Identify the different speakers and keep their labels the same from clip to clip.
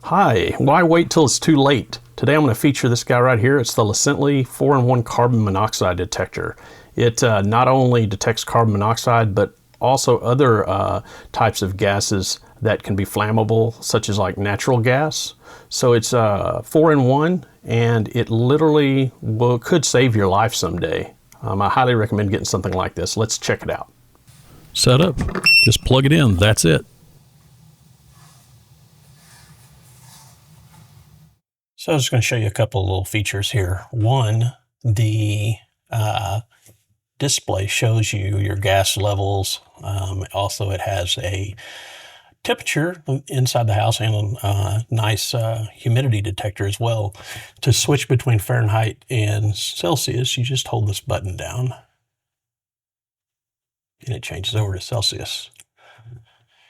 Speaker 1: Hi, why wait till it's too late? Today I'm going to feature this guy right here. It's the LSENLTY 4-in-1 carbon monoxide detector. It not only detects carbon monoxide, but also other types of gases that can be flammable, such as like natural gas. So it's 4-in-1, and it literally could save your life someday. I highly recommend getting something like this. Let's check it out.
Speaker 2: Set up. Just plug it in. That's it.
Speaker 1: So I was just going to show you a couple of little features here. One, the display shows you your gas levels. Also, it has a temperature inside the house and a nice humidity detector as well. To switch between Fahrenheit and Celsius, you just hold this button down and it changes over to Celsius.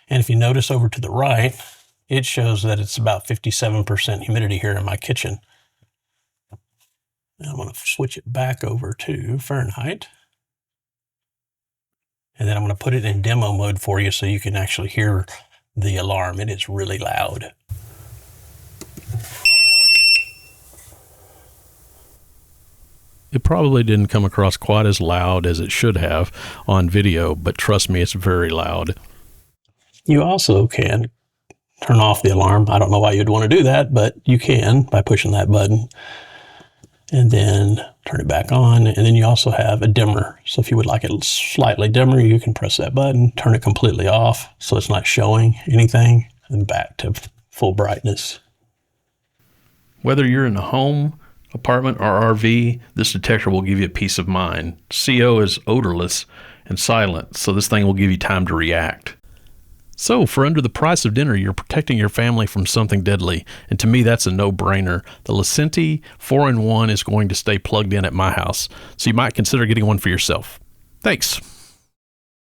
Speaker 1: And if you notice over to the right, it shows that it's about 57% humidity here in my kitchen. Now I'm going to switch it back over to Fahrenheit. And then I'm going to put it in demo mode for you so you can actually hear the alarm. It is really loud.
Speaker 2: It probably didn't come across quite as loud as it should have on video, but trust me, it's very loud.
Speaker 1: You also can turn off the alarm. I don't know why you'd want to do that, but you can by pushing that button and then turn it back on. And then you also have a dimmer. So if you would like it slightly dimmer, you can press that button, turn it completely off so it's not showing anything, and back to full brightness.
Speaker 2: Whether you're in a home, apartment, or RV, this detector will give you peace of mind. CO is odorless and silent, so this thing will give you time to react. So, for under the price of dinner, you're protecting your family from something deadly, and to me, that's a no-brainer. The LSENLTY 4-in-1 is going to stay plugged in at my house, so you might consider getting one for yourself. Thanks.